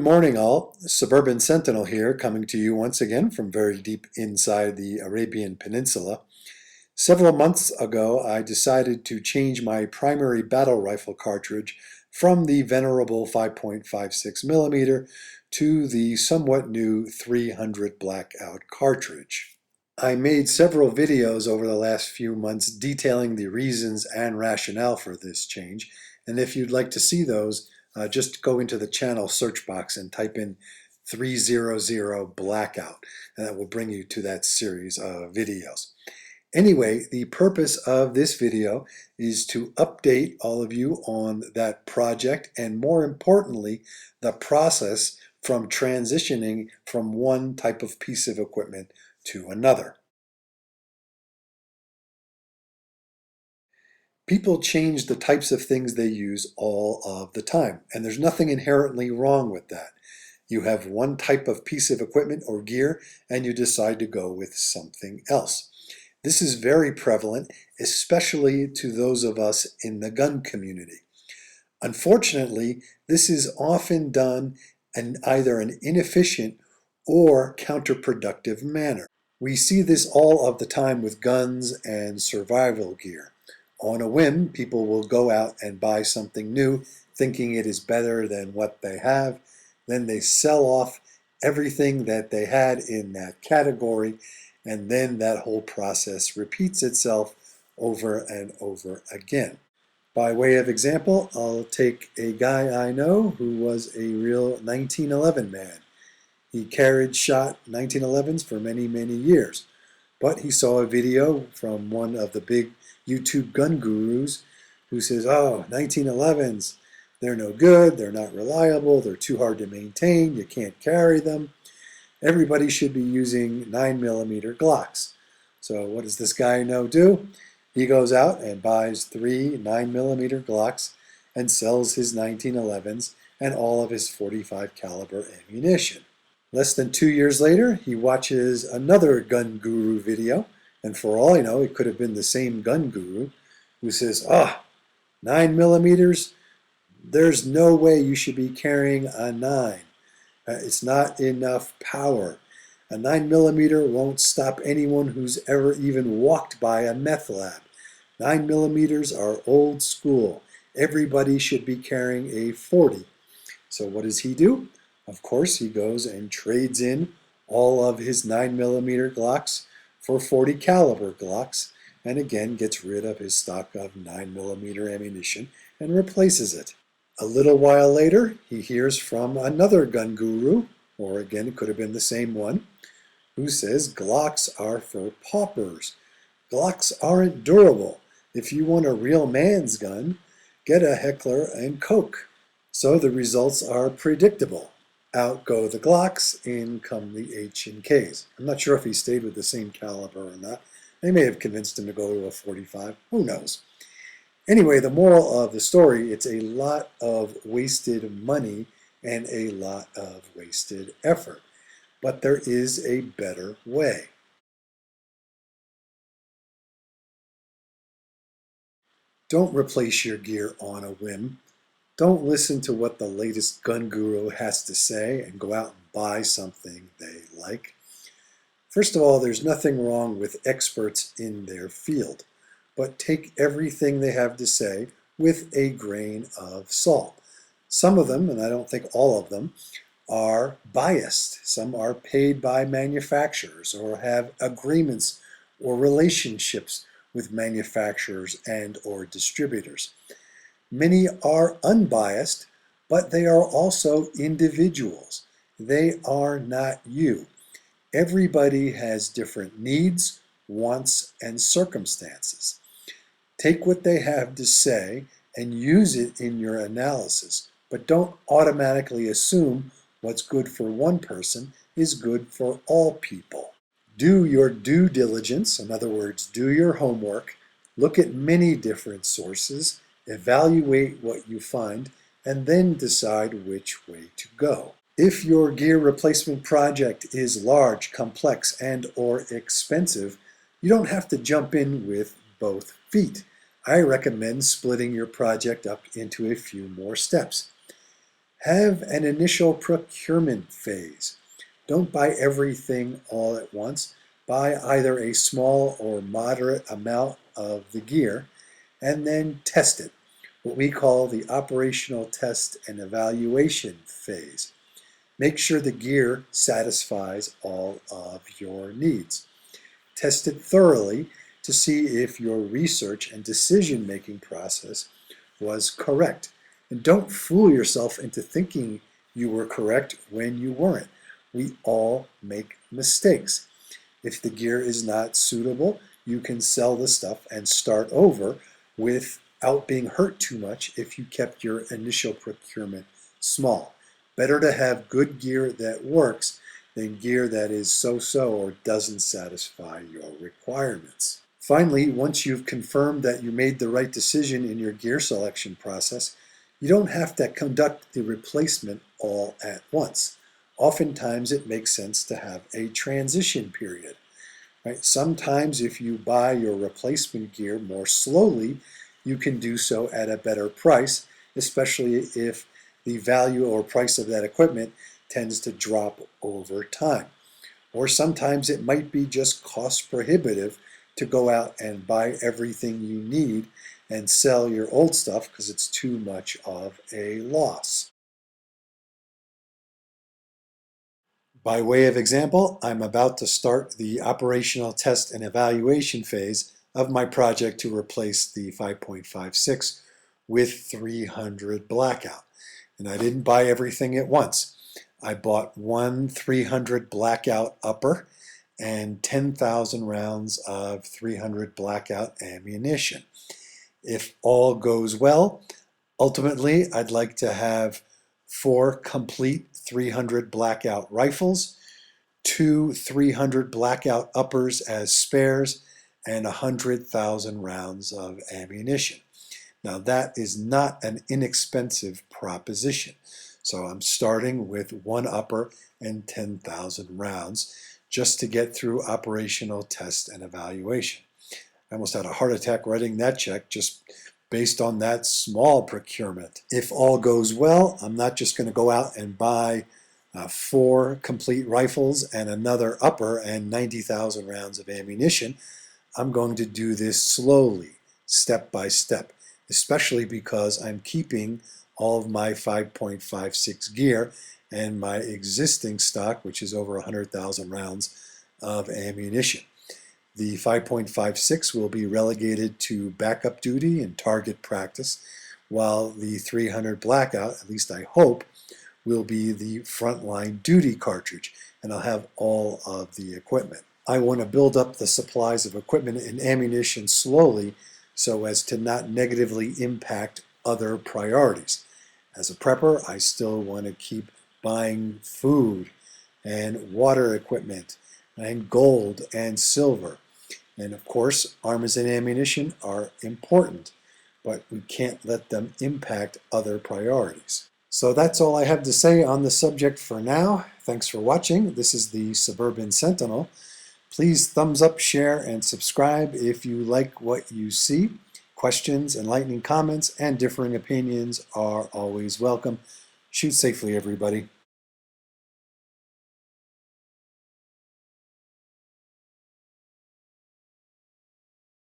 morning, all. Suburban Sentinel here, coming to you once again from very deep inside the Arabian Peninsula. Several months ago, I decided to change my primary battle rifle cartridge from the venerable 5.56 millimeter to the somewhat new 300 Blackout cartridge. I made several videos over the last few months detailing the reasons and rationale for this change, and if you'd like to see those, just go into the channel search box and type in 300 Blackout, and that will bring you to that series of videos. Anyway, the purpose of this video is to update all of you on that project and, more importantly, the process from transitioning from one type of piece of equipment to another. People change the types of things they use all of the time, and there's nothing inherently wrong with that. You have one type of piece of equipment or gear, and you decide to go with something else. This is very prevalent, especially to those of us in the gun community. Unfortunately, this is often done in either an inefficient or counterproductive manner. We see this all of the time with guns and survival gear. On a whim, people will go out and buy something new, thinking it is better than what they have. Then they sell off everything that they had in that category, and then that whole process repeats itself over and over again. By way of example, I'll take a guy I know who was a real 1911 man. He carried shot 1911s for many, many years, but he saw a video from one of the big YouTube gun gurus who says, oh, 1911s, they're no good, they're not reliable, they're too hard to maintain, you can't carry them. Everybody should be using 9mm Glocks. So what does this guy do? He goes out and buys 3 9mm Glocks and sells his 1911s and all of his .45 caliber ammunition. Less than 2 years later, he watches another gun guru video, and for all I know, it could have been the same gun guru who says, 9mm, there's no way you should be carrying a 9. It's not enough power. A 9mm won't stop anyone who's ever even walked by a meth lab. 9mm are old school. Everybody should be carrying a .40. So what does he do? Of course, he goes and trades in all of his 9mm Glocks for .40 caliber Glocks, and again gets rid of his stock of 9mm ammunition and replaces it. A little while later, he hears from another gun guru, or again it could have been the same one, who says Glocks are for paupers. Glocks aren't durable. If you want a real man's gun, get a Heckler and Koch. So the results are predictable. Out go the Glocks, in come the H&Ks. I'm not sure if he stayed with the same caliber or not. They may have convinced him to go to a .45. Who knows? Anyway, the moral of the story, it's a lot of wasted money and a lot of wasted effort. But there is a better way. Don't replace your gear on a whim. Don't listen to what the latest gun guru has to say and go out and buy something they like. First of all, there's nothing wrong with experts in their field, but take everything they have to say with a grain of salt. Some of them, and I don't think all of them, are biased. Some are paid by manufacturers or have agreements or relationships with manufacturers and or distributors. Many are unbiased, but they are also individuals. They are not you. Everybody has different needs, wants, and circumstances. Take what they have to say and use it in your analysis, but don't automatically assume what's good for one person is good for all people. Do your due diligence, in other words, do your homework, look at many different sources, evaluate what you find, and then decide which way to go. If your gear replacement project is large, complex, and or expensive, you don't have to jump in with both feet. I recommend splitting your project up into a few more steps. Have an initial procurement phase. Don't buy everything all at once. Buy either a small or moderate amount of the gear and then test it, what we call the operational test and evaluation phase. Make sure the gear satisfies all of your needs. Test it thoroughly to see if your research and decision-making process was correct. And don't fool yourself into thinking you were correct when you weren't. We all make mistakes. If the gear is not suitable, you can sell the stuff and start over without being hurt too much if you kept your initial procurement small. Better to have good gear that works than gear that is so-so or doesn't satisfy your requirements. Finally, once you've confirmed that you made the right decision in your gear selection process, you don't have to conduct the replacement all at once. Oftentimes it makes sense to have a transition period. Right? Sometimes if you buy your replacement gear more slowly, you can do so at a better price, especially if the value or price of that equipment tends to drop over time. Or sometimes it might be just cost prohibitive to go out and buy everything you need and sell your old stuff because it's too much of a loss. By way of example, I'm about to start the operational test and evaluation phase of my project to replace the 5.56 with 300 Blackout. And I didn't buy everything at once. I bought one 300 Blackout upper and 10,000 rounds of 300 Blackout ammunition. If all goes well, ultimately I'd like to have 4 complete 300 Blackout rifles, 2 300 Blackout uppers as spares, and 100,000 rounds of ammunition. Now that is not an inexpensive proposition. So I'm starting with 1 upper and 10,000 rounds just to get through operational test and evaluation. I almost had a heart attack writing that check just based on that small procurement. If all goes well, I'm not just going to go out and buy 4 complete rifles and another upper and 90,000 rounds of ammunition. I'm going to do this slowly, step by step, especially because I'm keeping all of my 5.56 gear and my existing stock, which is over 100,000 rounds of ammunition. The 5.56 will be relegated to backup duty and target practice, while the 300 Blackout, at least I hope, will be the frontline duty cartridge, and I'll have all of the equipment. I want to build up the supplies of equipment and ammunition slowly so as to not negatively impact other priorities. As a prepper, I still want to keep buying food and water equipment and gold and silver. And of course, arms and ammunition are important, but we can't let them impact other priorities. So that's all I have to say on the subject for now. Thanks for watching. This is the Suburban Sentinel. Please thumbs up, share, and subscribe if you like what you see. Questions, enlightening comments, and differing opinions are always welcome. Shoot safely, everybody.